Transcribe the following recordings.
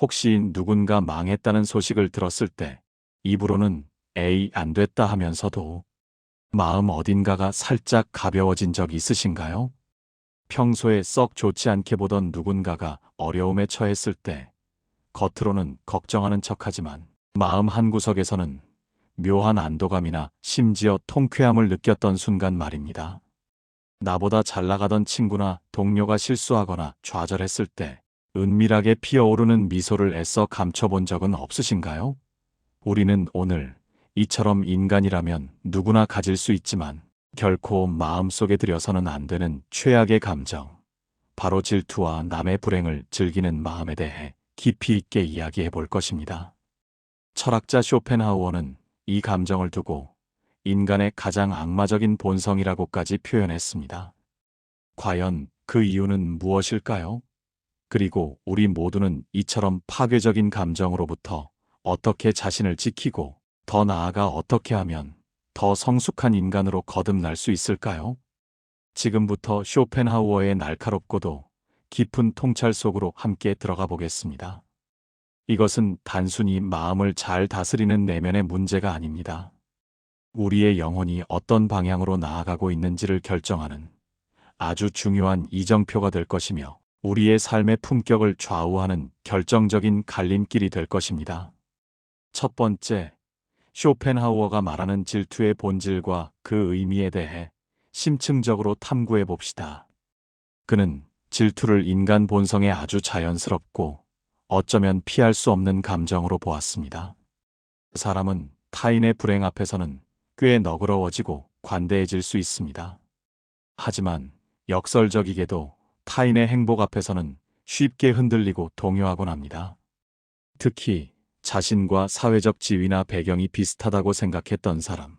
혹시 누군가 망했다는 소식을 들었을 때 입으로는 에이, 안 됐다 하면서도 마음 어딘가가 살짝 가벼워진 적 있으신가요? 평소에 썩 좋지 않게 보던 누군가가 어려움에 처했을 때 겉으로는 걱정하는 척하지만 마음 한구석에서는 묘한 안도감이나 심지어 통쾌함을 느꼈던 순간 말입니다. 나보다 잘 나가던 친구나 동료가 실수하거나 좌절했을 때 은밀하게 피어오르는 미소를 애써 감춰본 적은 없으신가요? 우리는 오늘 이처럼 인간이라면 누구나 가질 수 있지만 결코 마음속에 들여서는 안 되는 최악의 감정, 바로 질투와 남의 불행을 즐기는 마음에 대해 깊이 있게 이야기해 볼 것입니다. 철학자 쇼펜하우어는 이 감정을 두고 인간의 가장 악마적인 본성이라고까지 표현했습니다. 과연 그 이유는 무엇일까요? 그리고 우리 모두는 이처럼 파괴적인 감정으로부터 어떻게 자신을 지키고 더 나아가 어떻게 하면 더 성숙한 인간으로 거듭날 수 있을까요? 지금부터 쇼펜하우어의 날카롭고도 깊은 통찰 속으로 함께 들어가 보겠습니다. 이것은 단순히 마음을 잘 다스리는 내면의 문제가 아닙니다. 우리의 영혼이 어떤 방향으로 나아가고 있는지를 결정하는 아주 중요한 이정표가 될 것이며 우리의 삶의 품격을 좌우하는 결정적인 갈림길이 될 것입니다. 첫 번째, 쇼펜하우어가 말하는 질투의 본질과 그 의미에 대해 심층적으로 탐구해 봅시다. 그는 질투를 인간 본성의 아주 자연스럽고 어쩌면 피할 수 없는 감정으로 보았습니다. 사람은 타인의 불행 앞에서는 꽤 너그러워지고 관대해질 수 있습니다. 하지만 역설적이게도 타인의 행복 앞에서는 쉽게 흔들리고 동요하곤 합니다. 특히 자신과 사회적 지위나 배경이 비슷하다고 생각했던 사람,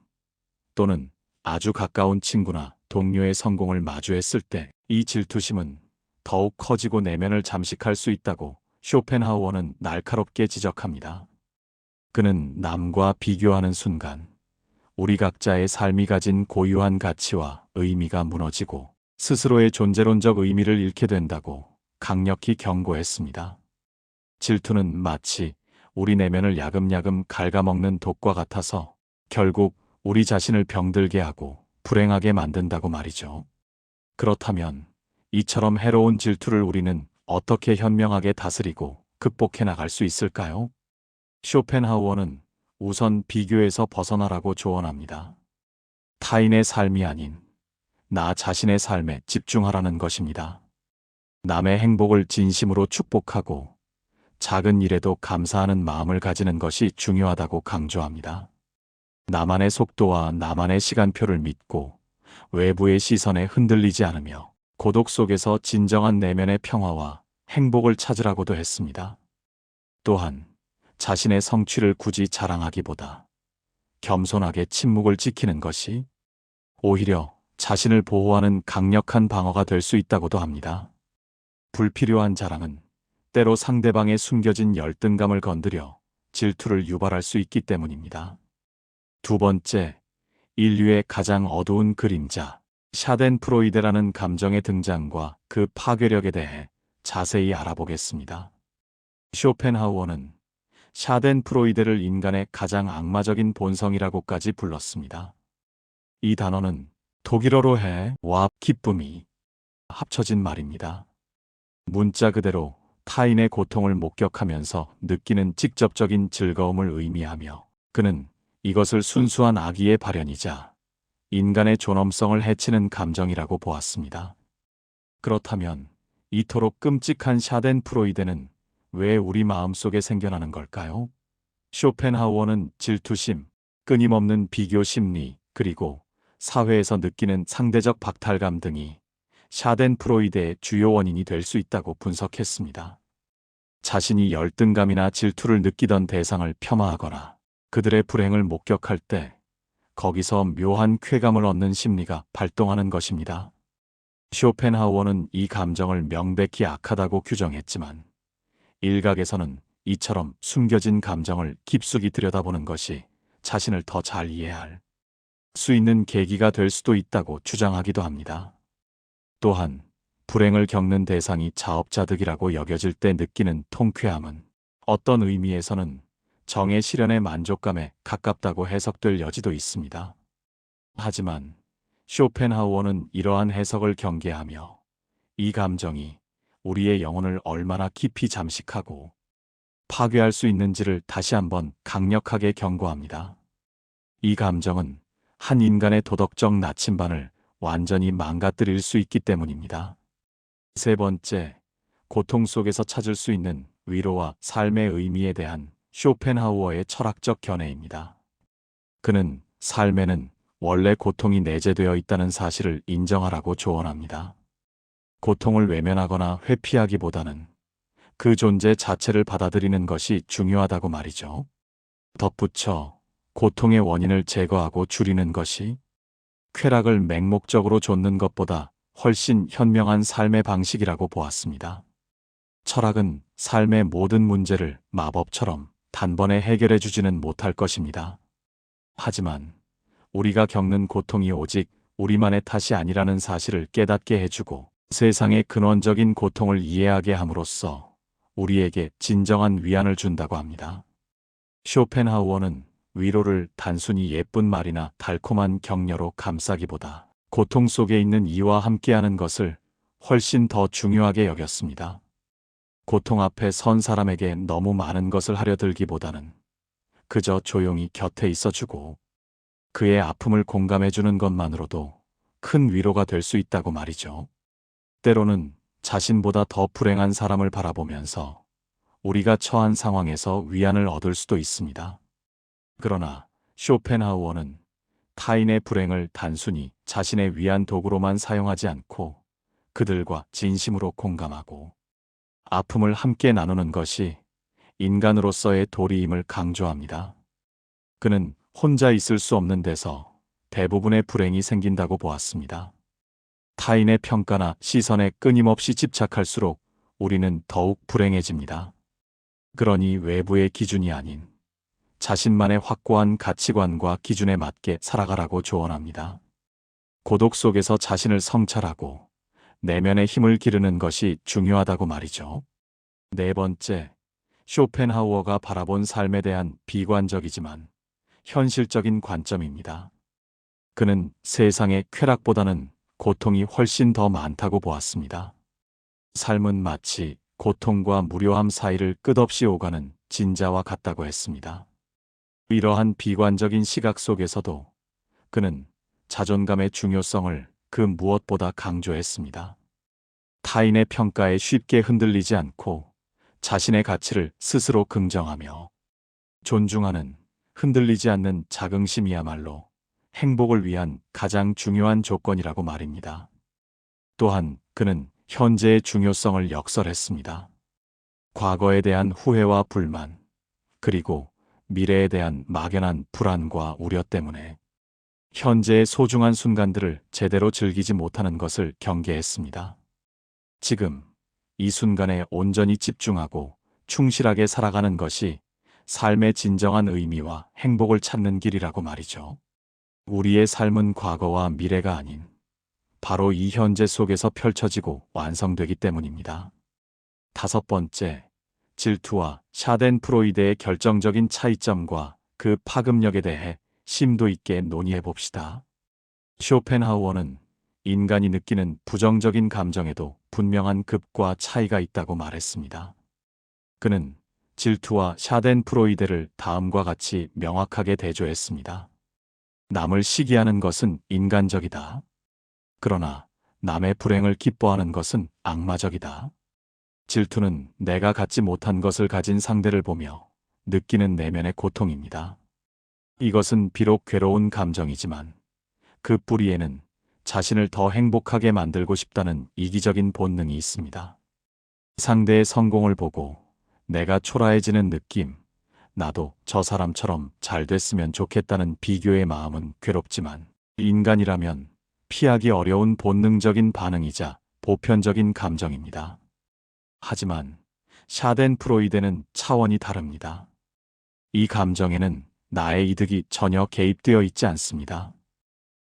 또는 아주 가까운 친구나 동료의 성공을 마주했을 때 이 질투심은 더욱 커지고 내면을 잠식할 수 있다고 쇼펜하우어는 날카롭게 지적합니다. 그는 남과 비교하는 순간 우리 각자의 삶이 가진 고유한 가치와 의미가 무너지고 스스로의 존재론적 의미를 잃게 된다고 강력히 경고했습니다. 질투는 마치 우리 내면을 야금야금 갉아먹는 독과 같아서 결국 우리 자신을 병들게 하고 불행하게 만든다고 말이죠. 그렇다면 이처럼 해로운 질투를 우리는 어떻게 현명하게 다스리고 극복해 나갈 수 있을까요? 쇼펜하우어는 우선 비교에서 벗어나라고 조언합니다. 타인의 삶이 아닌 나 자신의 삶에 집중하라는 것입니다. 남의 행복을 진심으로 축복하고 작은 일에도 감사하는 마음을 가지는 것이 중요하다고 강조합니다. 나만의 속도와 나만의 시간표를 믿고 외부의 시선에 흔들리지 않으며 고독 속에서 진정한 내면의 평화와 행복을 찾으라고도 했습니다. 또한 자신의 성취를 굳이 자랑하기보다 겸손하게 침묵을 지키는 것이 오히려 자신을 보호하는 강력한 방어가 될 수 있다고도 합니다. 불필요한 자랑은 때로 상대방의 숨겨진 열등감을 건드려 질투를 유발할 수 있기 때문입니다. 두 번째, 인류의 가장 어두운 그림자, 샤덴프로이데라는 감정의 등장과 그 파괴력에 대해 자세히 알아보겠습니다. 쇼펜하우어는 샤덴프로이데를 인간의 가장 악마적인 본성이라고까지 불렀습니다. 이 단어는 독일어로 해와 기쁨이 합쳐진 말입니다. 문자 그대로 타인의 고통을 목격하면서 느끼는 직접적인 즐거움을 의미하며 그는 이것을 순수한 악의의 발현이자 인간의 존엄성을 해치는 감정이라고 보았습니다. 그렇다면 이토록 끔찍한 샤덴프로이데는 왜 우리 마음속에 생겨나는 걸까요? 쇼펜하우어는 질투심, 끊임없는 비교 심리, 그리고 사회에서 느끼는 상대적 박탈감 등이 샤덴프로이데의 주요 원인이 될 수 있다고 분석했습니다. 자신이 열등감이나 질투를 느끼던 대상을 폄하하거나 그들의 불행을 목격할 때 거기서 묘한 쾌감을 얻는 심리가 발동하는 것입니다. 쇼펜하우어는 이 감정을 명백히 악하다고 규정했지만 일각에서는 이처럼 숨겨진 감정을 깊숙이 들여다보는 것이 자신을 더 잘 이해할 수 있는 계기가 될 수도 있다고 주장하기도 합니다. 또한 불행을 겪는 대상이 자업자득이라고 여겨질 때 느끼는 통쾌함은 어떤 의미에서는 정의 실현의 만족감에 가깝다고 해석될 여지도 있습니다. 하지만 쇼펜하우어는 이러한 해석을 경계하며 이 감정이 우리의 영혼을 얼마나 깊이 잠식하고 파괴할 수 있는지를 다시 한번 강력하게 경고합니다. 이 감정은 한 인간의 도덕적 나침반을 완전히 망가뜨릴 수 있기 때문입니다. 세 번째, 고통 속에서 찾을 수 있는 위로와 삶의 의미에 대한 쇼펜하우어의 철학적 견해입니다. 그는 삶에는 원래 고통이 내재되어 있다는 사실을 인정하라고 조언합니다. 고통을 외면하거나 회피하기보다는 그 존재 자체를 받아들이는 것이 중요하다고 말이죠. 덧붙여 고통의 원인을 제거하고 줄이는 것이 쾌락을 맹목적으로 좇는 것보다 훨씬 현명한 삶의 방식이라고 보았습니다. 철학은 삶의 모든 문제를 마법처럼 단번에 해결해 주지는 못할 것입니다. 하지만 우리가 겪는 고통이 오직 우리만의 탓이 아니라는 사실을 깨닫게 해주고 세상의 근원적인 고통을 이해하게 함으로써 우리에게 진정한 위안을 준다고 합니다. 쇼펜하우어는 위로를 단순히 예쁜 말이나 달콤한 격려로 감싸기보다 고통 속에 있는 이와 함께하는 것을 훨씬 더 중요하게 여겼습니다. 고통 앞에 선 사람에게 너무 많은 것을 하려 들기보다는 그저 조용히 곁에 있어주고 그의 아픔을 공감해주는 것만으로도 큰 위로가 될 수 있다고 말이죠. 때로는 자신보다 더 불행한 사람을 바라보면서 우리가 처한 상황에서 위안을 얻을 수도 있습니다. 그러나 쇼펜하우어는 타인의 불행을 단순히 자신의 위안 도구로만 사용하지 않고 그들과 진심으로 공감하고 아픔을 함께 나누는 것이 인간으로서의 도리임을 강조합니다. 그는 혼자 있을 수 없는 데서 대부분의 불행이 생긴다고 보았습니다. 타인의 평가나 시선에 끊임없이 집착할수록 우리는 더욱 불행해집니다. 그러니 외부의 기준이 아닌 자신만의 확고한 가치관과 기준에 맞게 살아가라고 조언합니다. 고독 속에서 자신을 성찰하고 내면의 힘을 기르는 것이 중요하다고 말이죠. 네 번째, 쇼펜하우어가 바라본 삶에 대한 비관적이지만 현실적인 관점입니다. 그는 세상의 쾌락보다는 고통이 훨씬 더 많다고 보았습니다. 삶은 마치 고통과 무료함 사이를 끝없이 오가는 진자와 같다고 했습니다. 이러한 비관적인 시각 속에서도 그는 자존감의 중요성을 그 무엇보다 강조했습니다. 타인의 평가에 쉽게 흔들리지 않고 자신의 가치를 스스로 긍정하며 존중하는 흔들리지 않는 자긍심이야말로 행복을 위한 가장 중요한 조건이라고 말입니다. 또한 그는 현재의 중요성을 역설했습니다. 과거에 대한 후회와 불만, 그리고 미래에 대한 막연한 불안과 우려 때문에 현재의 소중한 순간들을 제대로 즐기지 못하는 것을 경계했습니다. 지금 이 순간에 온전히 집중하고 충실하게 살아가는 것이 삶의 진정한 의미와 행복을 찾는 길이라고 말이죠. 우리의 삶은 과거와 미래가 아닌 바로 이 현재 속에서 펼쳐지고 완성되기 때문입니다. 다섯 번째, 질투와 샤덴프로이데의 결정적인 차이점과 그 파급력에 대해 심도 있게 논의해 봅시다. 쇼펜하우어는 인간이 느끼는 부정적인 감정에도 분명한 급과 차이가 있다고 말했습니다. 그는 질투와 샤덴프로이데를 다음과 같이 명확하게 대조했습니다. 남을 시기하는 것은 인간적이다. 그러나 남의 불행을 기뻐하는 것은 악마적이다. 질투는 내가 갖지 못한 것을 가진 상대를 보며 느끼는 내면의 고통입니다. 이것은 비록 괴로운 감정이지만 그 뿌리에는 자신을 더 행복하게 만들고 싶다는 이기적인 본능이 있습니다. 상대의 성공을 보고 내가 초라해지는 느낌, 나도 저 사람처럼 잘 됐으면 좋겠다는 비교의 마음은 괴롭지만 인간이라면 피하기 어려운 본능적인 반응이자 보편적인 감정입니다. 하지만 샤덴프로이데는 차원이 다릅니다. 이 감정에는 나의 이득이 전혀 개입되어 있지 않습니다.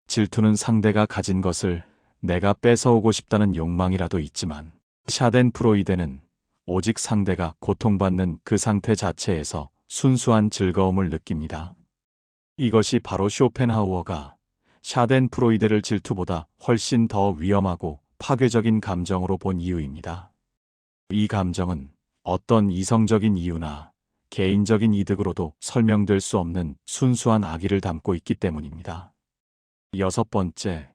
질투는 상대가 가진 것을 내가 뺏어오고 싶다는 욕망이라도 있지만 샤덴프로이데는 오직 상대가 고통받는 그 상태 자체에서 순수한 즐거움을 느낍니다. 이것이 바로 쇼펜하우어가 샤덴프로이데를 질투보다 훨씬 더 위험하고 파괴적인 감정으로 본 이유입니다. 이 감정은 어떤 이성적인 이유나 개인적인 이득으로도 설명될 수 없는 순수한 악의를 담고 있기 때문입니다. 여섯 번째,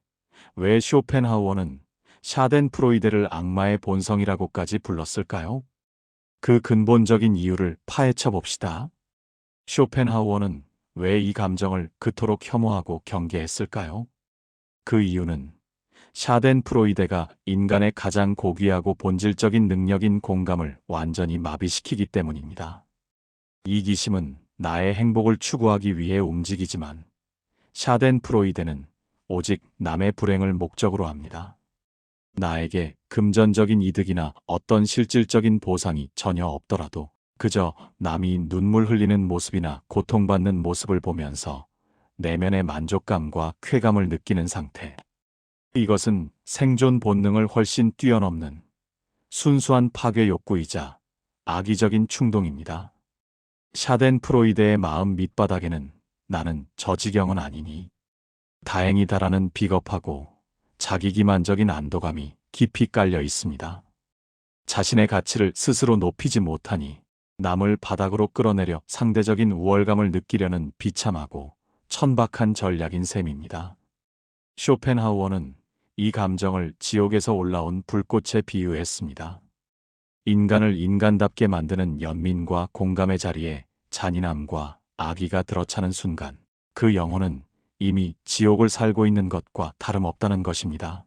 왜 쇼펜하우어는 샤덴프로이데를 악마의 본성이라고까지 불렀을까요? 그 근본적인 이유를 파헤쳐 봅시다. 쇼펜하우어는 왜 이 감정을 그토록 혐오하고 경계했을까요? 그 이유는 샤덴프로이데가 인간의 가장 고귀하고 본질적인 능력인 공감을 완전히 마비시키기 때문입니다. 이기심은 나의 행복을 추구하기 위해 움직이지만 샤덴프로이데는 오직 남의 불행을 목적으로 합니다. 나에게 금전적인 이득이나 어떤 실질적인 보상이 전혀 없더라도 그저 남이 눈물 흘리는 모습이나 고통받는 모습을 보면서 내면의 만족감과 쾌감을 느끼는 상태. 이것은 생존 본능을 훨씬 뛰어넘는 순수한 파괴 욕구이자 악의적인 충동입니다. 샤덴프로이데의 마음 밑바닥에는 나는 저 지경은 아니니 다행이다라는 비겁하고 자기기만적인 안도감이 깊이 깔려 있습니다. 자신의 가치를 스스로 높이지 못하니 남을 바닥으로 끌어내려 상대적인 우월감을 느끼려는 비참하고 천박한 전략인 셈입니다. 쇼펜하우어는 이 감정을 지옥에서 올라온 불꽃에 비유했습니다. 인간을 인간답게 만드는 연민과 공감의 자리에 잔인함과 악의가 들어차는 순간 그 영혼은 이미 지옥을 살고 있는 것과 다름없다는 것입니다.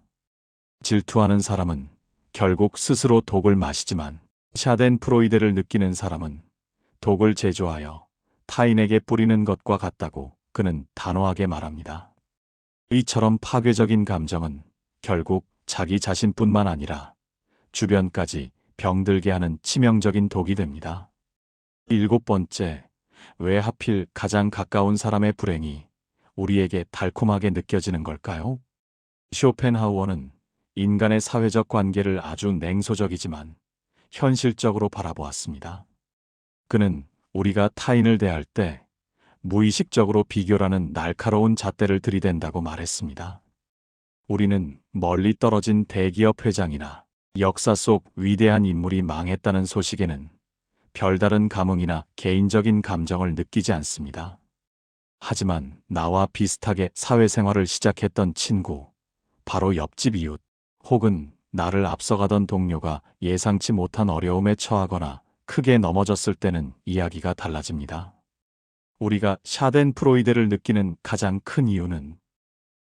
질투하는 사람은 결국 스스로 독을 마시지만 샤덴프로이데를 느끼는 사람은 독을 제조하여 타인에게 뿌리는 것과 같다고 그는 단호하게 말합니다. 이처럼 파괴적인 감정은 결국 자기 자신뿐만 아니라 주변까지 병들게 하는 치명적인 독이 됩니다. 일곱 번째, 왜 하필 가장 가까운 사람의 불행이 우리에게 달콤하게 느껴지는 걸까요? 쇼펜하우어는 인간의 사회적 관계를 아주 냉소적이지만 현실적으로 바라보았습니다. 그는 우리가 타인을 대할 때 무의식적으로 비교라는 날카로운 잣대를 들이댄다고 말했습니다. 우리는 멀리 떨어진 대기업 회장이나 역사 속 위대한 인물이 망했다는 소식에는 별다른 감흥이나 개인적인 감정을 느끼지 않습니다. 하지만 나와 비슷하게 사회생활을 시작했던 친구, 바로 옆집 이웃, 혹은 나를 앞서가던 동료가 예상치 못한 어려움에 처하거나 크게 넘어졌을 때는 이야기가 달라집니다. 우리가 샤덴프로이데를 느끼는 가장 큰 이유는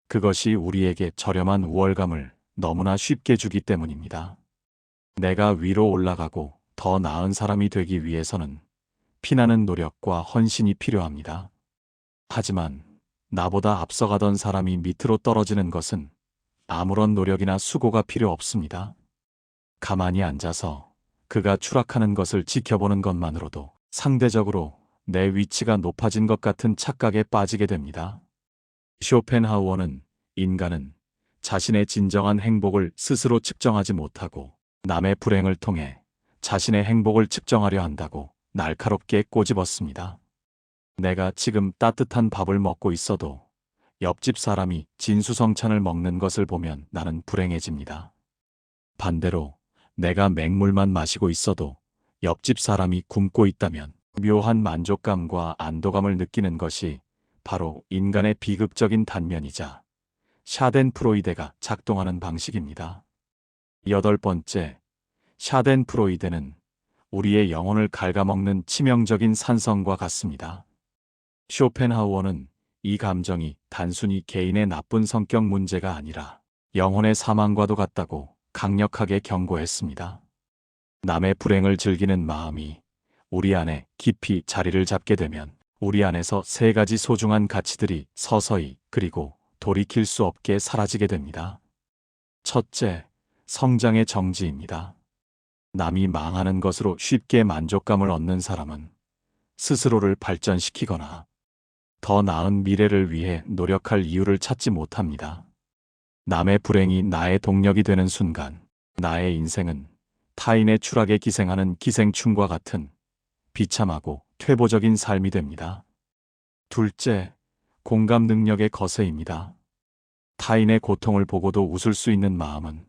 그것이 우리에게 저렴한 우월감을 너무나 쉽게 주기 때문입니다. 내가 위로 올라가고 더 나은 사람이 되기 위해서는 피나는 노력과 헌신이 필요합니다. 하지만 나보다 앞서가던 사람이 밑으로 떨어지는 것은 아무런 노력이나 수고가 필요 없습니다. 가만히 앉아서 그가 추락하는 것을 지켜보는 것만으로도 상대적으로 내 위치가 높아진 것 같은 착각에 빠지게 됩니다. 쇼펜하우어는 인간은 자신의 진정한 행복을 스스로 측정하지 못하고 남의 불행을 통해 자신의 행복을 측정하려 한다고 날카롭게 꼬집었습니다. 내가 지금 따뜻한 밥을 먹고 있어도 옆집 사람이 진수성찬을 먹는 것을 보면 나는 불행해집니다. 반대로 내가 맹물만 마시고 있어도 옆집 사람이 굶고 있다면 묘한 만족감과 안도감을 느끼는 것이 바로 인간의 비극적인 단면이자 샤덴프로이데가 작동하는 방식입니다. 여덟 번째, 샤덴프로이데는 우리의 영혼을 갉아먹는 치명적인 산성과 같습니다. 쇼펜하우어는 이 감정이 단순히 개인의 나쁜 성격 문제가 아니라 영혼의 사망과도 같다고 강력하게 경고했습니다. 남의 불행을 즐기는 마음이 우리 안에 깊이 자리를 잡게 되면 우리 안에서 세 가지 소중한 가치들이 서서히 그리고 돌이킬 수 없게 사라지게 됩니다. 첫째, 성장의 정지입니다. 남이 망하는 것으로 쉽게 만족감을 얻는 사람은 스스로를 발전시키거나 더 나은 미래를 위해 노력할 이유를 찾지 못합니다. 남의 불행이 나의 동력이 되는 순간 나의 인생은 타인의 추락에 기생하는 기생충과 같은 비참하고 퇴보적인 삶이 됩니다. 둘째, 공감 능력의 거세입니다. 타인의 고통을 보고도 웃을 수 있는 마음은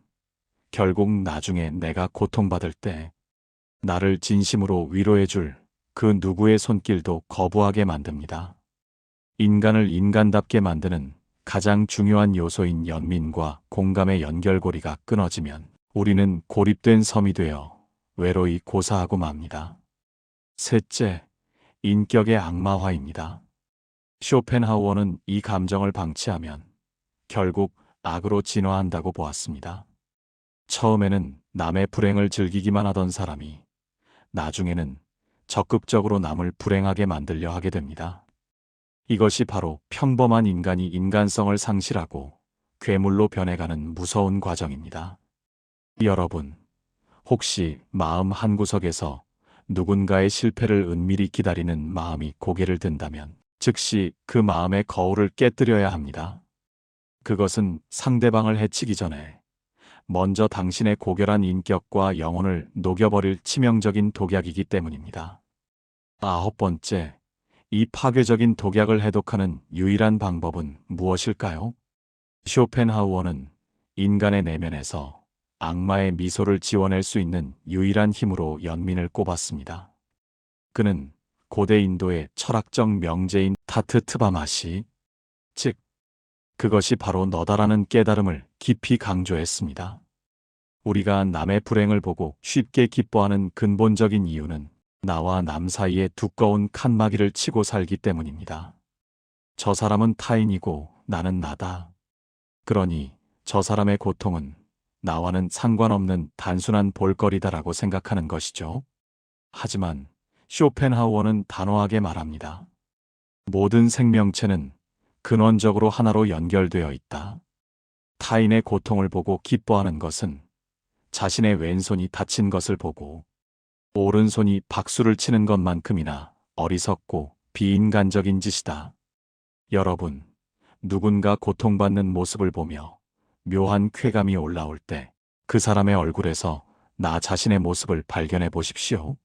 결국 나중에 내가 고통받을 때 나를 진심으로 위로해줄 그 누구의 손길도 거부하게 만듭니다. 인간을 인간답게 만드는 가장 중요한 요소인 연민과 공감의 연결고리가 끊어지면 우리는 고립된 섬이 되어 외로이 고사하고 맙니다. 셋째, 인격의 악마화입니다. 쇼펜하우어는 이 감정을 방치하면 결국 악으로 진화한다고 보았습니다. 처음에는 남의 불행을 즐기기만 하던 사람이 나중에는 적극적으로 남을 불행하게 만들려 하게 됩니다. 이것이 바로 평범한 인간이 인간성을 상실하고 괴물로 변해가는 무서운 과정입니다. 여러분, 혹시 마음 한구석에서 누군가의 실패를 은밀히 기다리는 마음이 고개를 든다면 즉시 그 마음의 거울을 깨뜨려야 합니다. 그것은 상대방을 해치기 전에 먼저 당신의 고결한 인격과 영혼을 녹여버릴 치명적인 독약이기 때문입니다. 아홉 번째, 이 파괴적인 독약을 해독하는 유일한 방법은 무엇일까요? 쇼펜하우어는 인간의 내면에서 악마의 미소를 지워낼 수 있는 유일한 힘으로 연민을 꼽았습니다. 그는 고대 인도의 철학적 명제인 타트 트바마시, 즉 그것이 바로 너다라는 깨달음을 깊이 강조했습니다. 우리가 남의 불행을 보고 쉽게 기뻐하는 근본적인 이유는 나와 남 사이에 두꺼운 칸막이를 치고 살기 때문입니다. 저 사람은 타인이고 나는 나다. 그러니 저 사람의 고통은 나와는 상관없는 단순한 볼거리다라고 생각하는 것이죠. 하지만 쇼펜하우어는 단호하게 말합니다. 모든 생명체는 근원적으로 하나로 연결되어 있다. 타인의 고통을 보고 기뻐하는 것은 자신의 왼손이 다친 것을 보고 오른손이 박수를 치는 것만큼이나 어리석고 비인간적인 짓이다. 여러분, 누군가 고통받는 모습을 보며 묘한 쾌감이 올라올 때 그 사람의 얼굴에서 나 자신의 모습을 발견해 보십시오.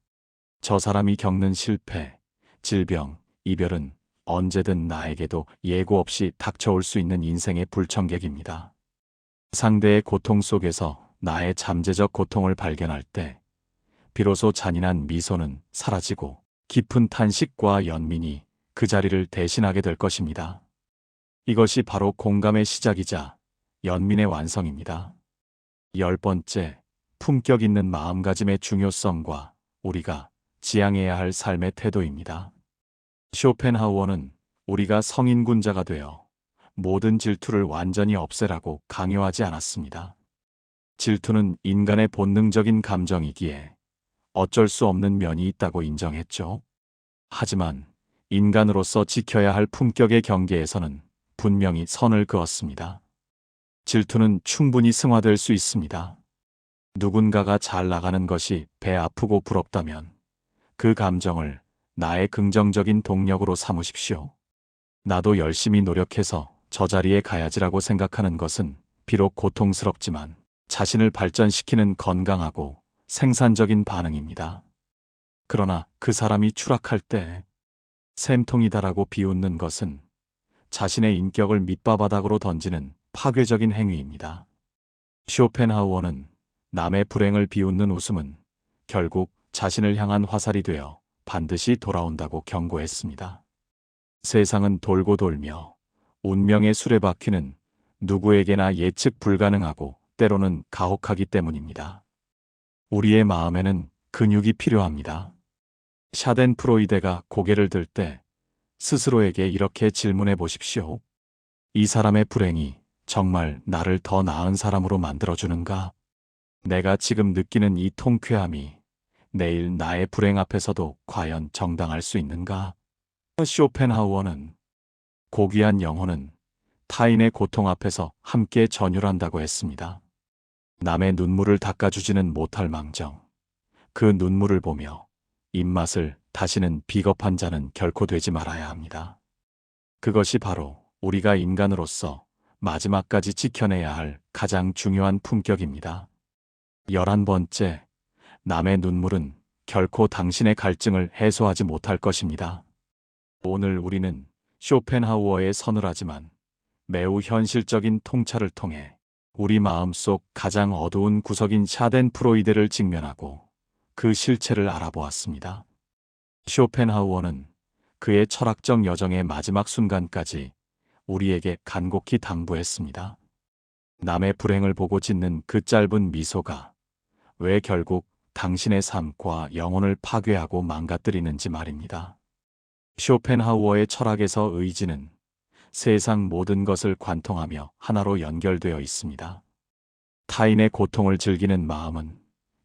저 사람이 겪는 실패, 질병, 이별은 언제든 나에게도 예고 없이 닥쳐올 수 있는 인생의 불청객입니다. 상대의 고통 속에서 나의 잠재적 고통을 발견할 때 비로소 잔인한 미소는 사라지고 깊은 탄식과 연민이 그 자리를 대신하게 될 것입니다. 이것이 바로 공감의 시작이자 연민의 완성입니다. 열 번째, 품격 있는 마음가짐의 중요성과 우리가 지향해야 할 삶의 태도입니다. 쇼펜하우어는 우리가 성인군자가 되어 모든 질투를 완전히 없애라고 강요하지 않았습니다. 질투는 인간의 본능적인 감정이기에 어쩔 수 없는 면이 있다고 인정했죠. 하지만 인간으로서 지켜야 할 품격의 경계에서는 분명히 선을 그었습니다. 질투는 충분히 승화될 수 있습니다. 누군가가 잘 나가는 것이 배 아프고 부럽다면 그 감정을 나의 긍정적인 동력으로 삼으십시오. 나도 열심히 노력해서 저 자리에 가야지라고 생각하는 것은 비록 고통스럽지만 자신을 발전시키는 건강하고 생산적인 반응입니다. 그러나 그 사람이 추락할 때 샘통이다라고 비웃는 것은 자신의 인격을 밑바닥으로 던지는 파괴적인 행위입니다. 쇼펜하우어는 남의 불행을 비웃는 웃음은 결국 자신을 향한 화살이 되어 반드시 돌아온다고 경고했습니다. 세상은 돌고 돌며 운명의 수레바퀴는 누구에게나 예측 불가능하고 때로는 가혹하기 때문입니다. 우리의 마음에는 근육이 필요합니다. 샤덴프로이데가 고개를 들 때 스스로에게 이렇게 질문해 보십시오. 이 사람의 불행이 정말 나를 더 나은 사람으로 만들어주는가? 내가 지금 느끼는 이 통쾌함이 내일 나의 불행 앞에서도 과연 정당할 수 있는가? 쇼펜하우어는 고귀한 영혼은 타인의 고통 앞에서 함께 전율한다고 했습니다. 남의 눈물을 닦아주지는 못할 망정 그 눈물을 보며 입맛을 다시는 비겁한 자는 결코 되지 말아야 합니다. 그것이 바로 우리가 인간으로서 마지막까지 지켜내야 할 가장 중요한 품격입니다. 11번째, 남의 눈물은 결코 당신의 갈증을 해소하지 못할 것입니다. 오늘 우리는 쇼펜하우어의 서늘하지만 매우 현실적인 통찰을 통해 우리 마음속 가장 어두운 구석인 샤덴프로이데를 직면하고 그 실체를 알아보았습니다. 쇼펜하우어는 그의 철학적 여정의 마지막 순간까지 우리에게 간곡히 당부했습니다. 남의 불행을 보고 짓는 그 짧은 미소가 왜 결국 당신의 삶과 영혼을 파괴하고 망가뜨리는지 말입니다. 쇼펜하우어의 철학에서 의지는 세상 모든 것을 관통하며 하나로 연결되어 있습니다. 타인의 고통을 즐기는 마음은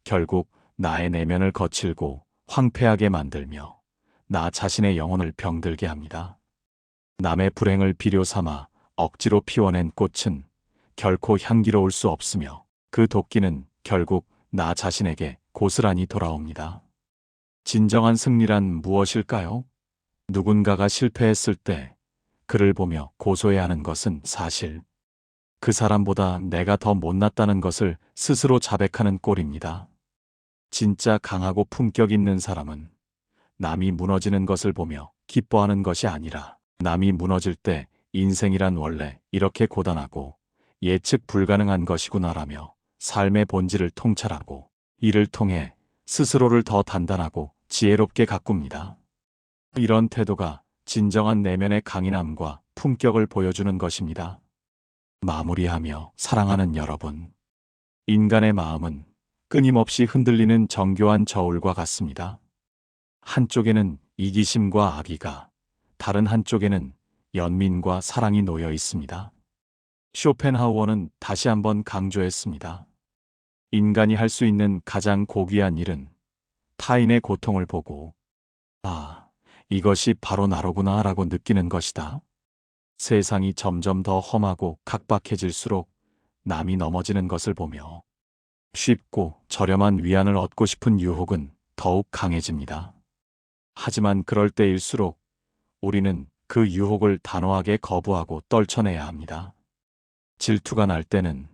결국 나의 내면을 거칠고 황폐하게 만들며 나 자신의 영혼을 병들게 합니다. 남의 불행을 비료 삼아 억지로 피워낸 꽃은 결코 향기로울 수 없으며 그 도끼는 결국 나 자신에게 고스란히 돌아옵니다. 진정한 승리란 무엇일까요? 누군가가 실패했을 때 그를 보며 고소해야 하는 것은 사실 그 사람보다 내가 더 못났다는 것을 스스로 자백하는 꼴입니다. 진짜 강하고 품격 있는 사람은 남이 무너지는 것을 보며 기뻐하는 것이 아니라 남이 무너질 때 인생이란 원래 이렇게 고단하고 예측 불가능한 것이구나라며 삶의 본질을 통찰하고 이를 통해 스스로를 더 단단하고 지혜롭게 가꿉니다. 이런 태도가 진정한 내면의 강인함과 품격을 보여주는 것입니다. 마무리하며 사랑하는 여러분, 인간의 마음은 끊임없이 흔들리는 정교한 저울과 같습니다. 한쪽에는 이기심과 악의가, 다른 한쪽에는 연민과 사랑이 놓여 있습니다. 쇼펜하우어는 다시 한번 강조했습니다. 인간이 할 수 있는 가장 고귀한 일은 타인의 고통을 보고 아, 이것이 바로 나로구나 라고 느끼는 것이다. 세상이 점점 더 험하고 각박해질수록 남이 넘어지는 것을 보며 쉽고 저렴한 위안을 얻고 싶은 유혹은 더욱 강해집니다. 하지만 그럴 때일수록 우리는 그 유혹을 단호하게 거부하고 떨쳐내야 합니다. 질투가 날 때는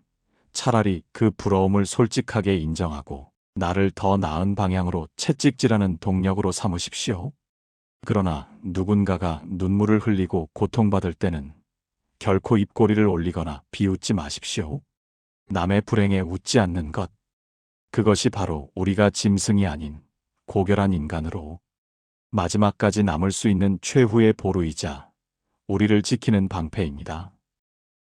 차라리 그 부러움을 솔직하게 인정하고 나를 더 나은 방향으로 채찍질하는 동력으로 삼으십시오. 그러나 누군가가 눈물을 흘리고 고통받을 때는 결코 입꼬리를 올리거나 비웃지 마십시오. 남의 불행에 웃지 않는 것, 그것이 바로 우리가 짐승이 아닌 고결한 인간으로 마지막까지 남을 수 있는 최후의 보루이자 우리를 지키는 방패입니다.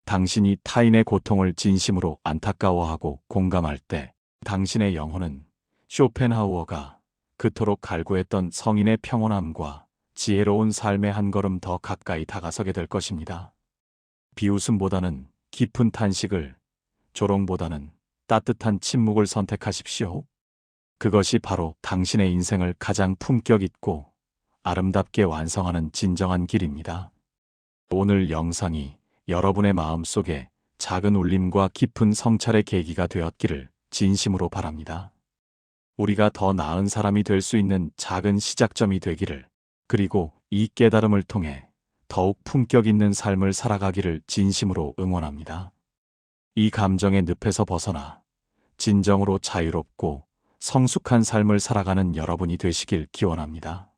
당신이 타인의 고통을 진심으로 안타까워하고 공감할 때 당신의 영혼은 쇼펜하우어가 그토록 갈구했던 성인의 평온함과 지혜로운 삶의 한 걸음 더 가까이 다가서게 될 것입니다. 비웃음보다는 깊은 탄식을, 조롱보다는 따뜻한 침묵을 선택하십시오. 그것이 바로 당신의 인생을 가장 품격 있고 아름답게 완성하는 진정한 길입니다. 오늘 영상이 여러분의 마음속에 작은 울림과 깊은 성찰의 계기가 되었기를 진심으로 바랍니다. 우리가 더 나은 사람이 될 수 있는 작은 시작점이 되기를, 그리고 이 깨달음을 통해 더욱 품격 있는 삶을 살아가기를 진심으로 응원합니다. 이 감정의 늪에서 벗어나 진정으로 자유롭고 성숙한 삶을 살아가는 여러분이 되시길 기원합니다.